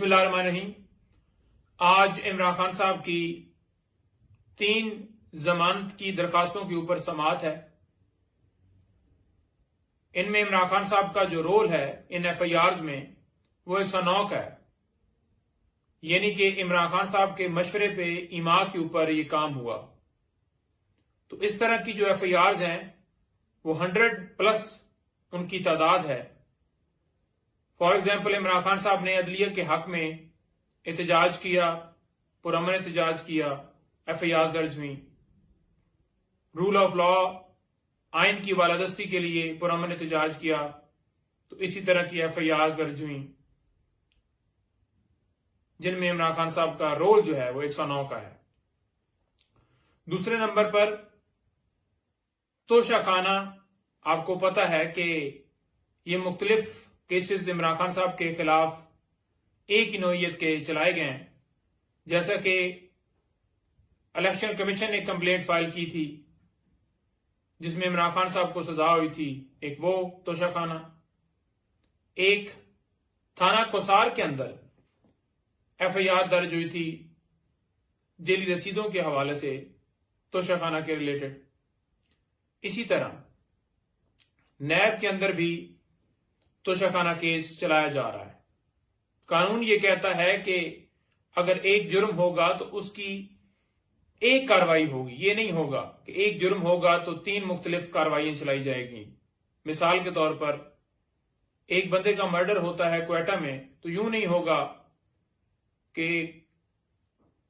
بسم اللہ الرحمن الرحیم۔ آج عمران خان صاحب کی 3 ضمانت کی درخواستوں کے اوپر سماعت ہے۔ ان میں عمران خان صاحب کا جو رول ہے ان ایف آئی آرز میں وہ 109 کا ہے، یعنی کہ عمران خان صاحب کے مشورے پہ ایما کے اوپر یہ کام ہوا۔ تو اس طرح کی جو ایف آئی آرز ہیں وہ 100+ ان کی تعداد ہے۔ فار ایگزامپل عمران خان صاحب نے عدلیہ کے حق میں احتجاج کیا، پرامن احتجاج کیا، ایف آئی آر درج ہوئیں۔ رول آف لا، آئین کی بالادستی کے لیے پرامن احتجاج کیا تو اسی طرح کی ایف آئی آر درج ہوئیں، جن میں عمران خان صاحب کا رول جو ہے وہ 109 کا ہے۔ دوسرے نمبر پر توشہ خانہ، آپ کو پتہ ہے کہ یہ مختلف کیسز عمران خان صاحب کے خلاف ایک ہی نوعیت کے چلائے گئے ہیں۔ جیسا کہ الیکشن کمیشن نے کمپلینٹ فائل کی تھی جس میں عمران خان صاحب کو سزا ہوئی تھی، ایک وہ توشہ خانہ، ایک تھانہ کوسار کے اندر ایف آئی آر درج ہوئی تھی جیلی رسیدوں کے حوالے سے توشہ خانہ کے ریلیٹڈ۔ اسی طرح نیب کے اندر بھی توشہ خانہ کیس چلایا جا رہا ہے۔ قانون یہ کہتا ہے کہ اگر ایک جرم ہوگا تو اس کی ایک کاروائی ہوگی، یہ نہیں ہوگا کہ ایک جرم ہوگا تو 3 مختلف کاروائیاں چلائی جائے گی۔ مثال کے طور پر ایک بندے کا مرڈر ہوتا ہے کوئٹہ میں تو یوں نہیں ہوگا کہ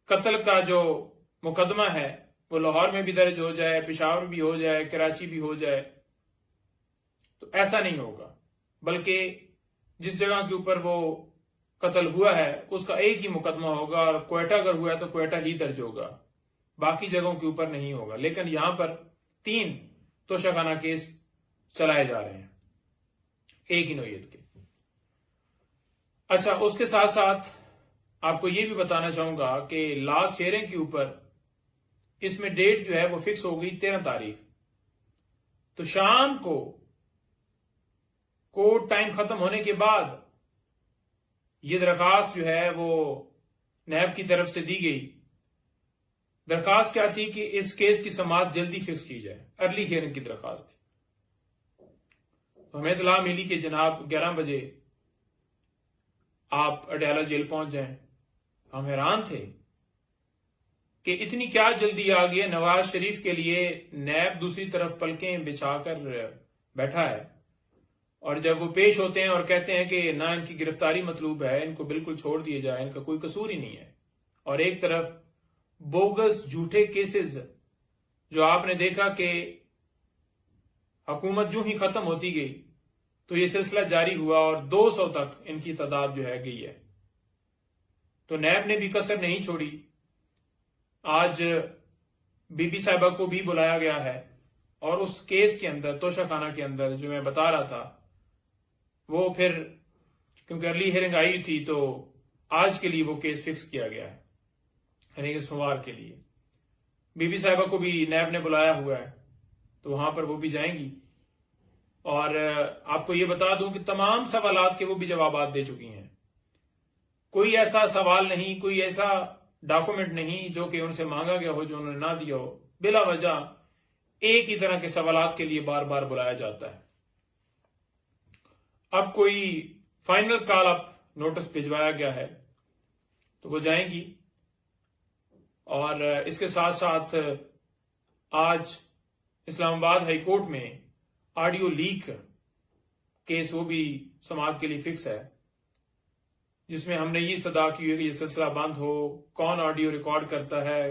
قتل کا جو مقدمہ ہے وہ لاہور میں بھی درج ہو جائے، پشاور بھی ہو جائے، کراچی بھی ہو جائے، تو ایسا نہیں ہوگا، بلکہ جس جگہ کے اوپر وہ قتل ہوا ہے اس کا ایک ہی مقدمہ ہوگا، اور کوئٹہ اگر ہوا ہے تو کوئٹہ ہی درج ہوگا، باقی جگہوں کے اوپر نہیں ہوگا۔ لیکن یہاں پر 3 توشہ خانہ کیس چلائے جا رہے ہیں ایک ہی نوعیت کے۔ اچھا، اس کے ساتھ ساتھ آپ کو یہ بھی بتانا چاہوں گا کہ لاسٹ ہیئرنگ کے اوپر اس میں ڈیٹ جو ہے وہ فکس ہو گئی 13 تاریخ، تو شام کو کورٹ ٹائم ختم ہونے کے بعد یہ درخواست جو ہے وہ نیب کی طرف سے دی گئی۔ درخواست کیا تھی کہ اس کیس کی سماعت جلدی فکس کی جائے، ارلی ہیئرنگ کی درخواست تھی۔ ہمیں اطلاع ملی کہ جناب 11 بجے آپ اڈیالہ جیل پہنچ جائیں۔ ہم حیران تھے کہ اتنی کیا جلدی آ گئی ہے، نواز شریف کے لیے نیب دوسری طرف پلکیں بچھا کر بیٹھا ہے، اور جب وہ پیش ہوتے ہیں اور کہتے ہیں کہ نہ ان کی گرفتاری مطلوب ہے، ان کو بالکل چھوڑ دیا جائے، ان کا کوئی قصور ہی نہیں ہے، اور ایک طرف بوگس جھوٹے کیسز جو آپ نے دیکھا کہ حکومت جو ہی ختم ہوتی گئی تو یہ سلسلہ جاری ہوا اور 200 تک ان کی تعداد جو ہے گئی ہے۔ تو نیب نے بھی کسر نہیں چھوڑی۔ آج بی بی صاحبہ کو بھی بلایا گیا ہے، اور اس کیس کے اندر توشہ خانہ کے اندر جو میں بتا رہا تھا وہ پھر کیونکہ ارلی ہیئرنگ آئی تھی تو آج کے لیے وہ کیس فکس کیا گیا ہے، یعنی کہ سوموار کے لیے۔ بی بی صاحبہ کو بھی نیب نے بلایا ہوا ہے تو وہاں پر وہ بھی جائیں گی، اور آپ کو یہ بتا دوں کہ تمام سوالات کے وہ بھی جوابات دے چکی ہیں۔ کوئی ایسا سوال نہیں، کوئی ایسا ڈاکومنٹ نہیں جو کہ ان سے مانگا گیا ہو جو انہوں نے نہ دیا ہو۔ بلا وجہ ایک ہی طرح کے سوالات کے لیے بار بار بلایا جاتا ہے۔ اب کوئی فائنل کال اپ نوٹس بھجوایا گیا ہے تو وہ جائیں گی، اور اس کے ساتھ ساتھ آج اسلام آباد ہائی کورٹ میں آڈیو لیک کیس وہ بھی سماعت کے لیے فکس ہے، جس میں ہم نے یہ استدعا کی ہے کہ یہ سلسلہ بند ہو، کون آڈیو ریکارڈ کرتا ہے،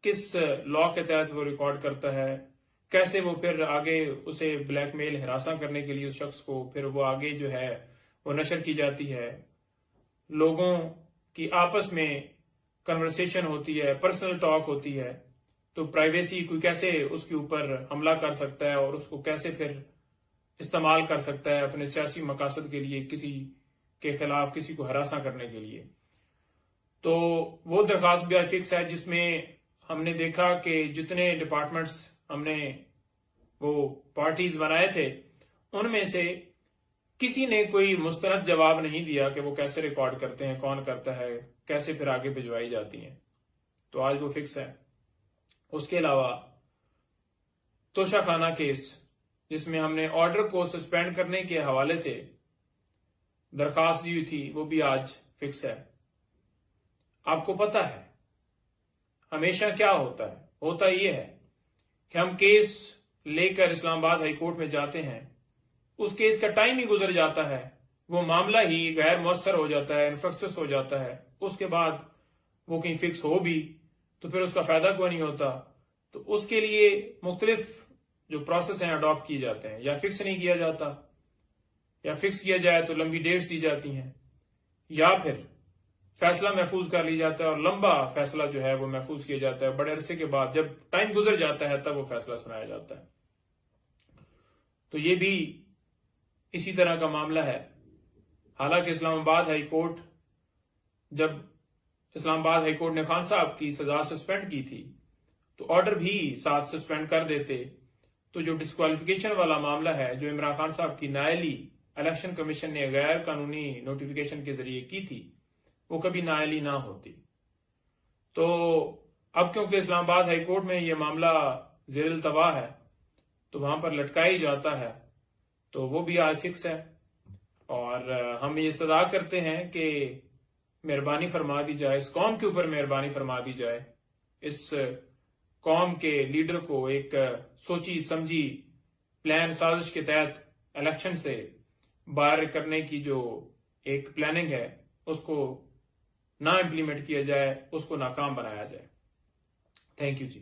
کس لا کے تحت وہ ریکارڈ کرتا ہے، کیسے وہ پھر آگے اسے بلیک میل ہراساں کرنے کے لیے اس شخص کو پھر وہ آگے جو ہے وہ نشر کی جاتی ہے، لوگوں کی آپس میں کنورسیشن ہوتی ہے، پرسنل ٹاک ہوتی ہے، تو پرائیویسی کوئی کیسے اس کے اوپر حملہ کر سکتا ہے اور اس کو کیسے پھر استعمال کر سکتا ہے اپنے سیاسی مقاصد کے لیے، کسی کے خلاف کسی کو ہراساں کرنے کے لیے۔ تو وہ درخواست بھی فکس ہے، جس میں ہم نے دیکھا کہ جتنے ڈپارٹمنٹس ہم نے وہ پارٹیز بنائے تھے ان میں سے کسی نے کوئی مستند جواب نہیں دیا کہ وہ کیسے ریکارڈ کرتے ہیں، کون کرتا ہے، کیسے پھر آگے بھجوائی جاتی ہیں. تو آج وہ فکس ہے. اس کے علاوہ توشہ خانہ کیس، جس میں ہم نے آرڈر کو سسپینڈ کرنے کے حوالے سے درخواست دی ہوئی تھی، وہ بھی آج فکس ہے. آپ کو پتا ہے ہمیشہ کیا ہوتا ہے؟ ہوتا یہ ہے کہ ہم کیس لے کر اسلام آباد ہائی کورٹ میں جاتے ہیں، اس کیس کا ٹائم ہی گزر جاتا ہے، وہ معاملہ ہی غیر مؤثر ہو جاتا ہے، انفرکچس ہو جاتا ہے. اس کے بعد وہ کہیں فکس ہو بھی تو پھر اس کا فائدہ کوئی نہیں ہوتا. تو اس کے لیے مختلف جو پروسیس ہیں اڈاپٹ کیے جاتے ہیں. یا فکس نہیں کیا جاتا، یا فکس کیا جائے تو لمبی ڈیٹس دی جاتی ہیں، یا پھر فیصلہ محفوظ کر لی جاتا ہے اور لمبا فیصلہ جو ہے وہ محفوظ کیا جاتا ہے. بڑے عرصے کے بعد جب ٹائم گزر جاتا ہے تب وہ فیصلہ سنایا جاتا ہے. تو یہ بھی اسی طرح کا معاملہ ہے. حالانکہ اسلام آباد ہائی کورٹ، جب اسلام آباد ہائی کورٹ نے خان صاحب کی سزا سسپینڈ کی تھی تو آرڈر بھی ساتھ سسپینڈ کر دیتے، تو جو ڈسکوالیفیکیشن والا معاملہ ہے جو عمران خان صاحب کی نائلی الیکشن کمیشن نے غیر قانونی نوٹیفیکیشن کے ذریعے کی تھی، وہ کبھی نائلی نہ ہوتی. تو اب کیونکہ اسلام آباد ہائی کورٹ میں یہ معاملہ زیر التوا ہے تو وہاں پر لٹکائی جاتا ہے، تو وہ بھی آج فکس ہے. اور ہم یہ استدعا کرتے ہیں کہ مہربانی فرما دی جائے، اس قوم کے اوپر مہربانی فرما دی جائے، اس قوم کے لیڈر کو ایک سوچی سمجھی پلان سازش کے تحت الیکشن سے باہر کرنے کی جو ایک پلاننگ ہے اس کو نہ امپلیمنٹ کیا جائے، اس کو ناکام بنایا جائے. Thank you G.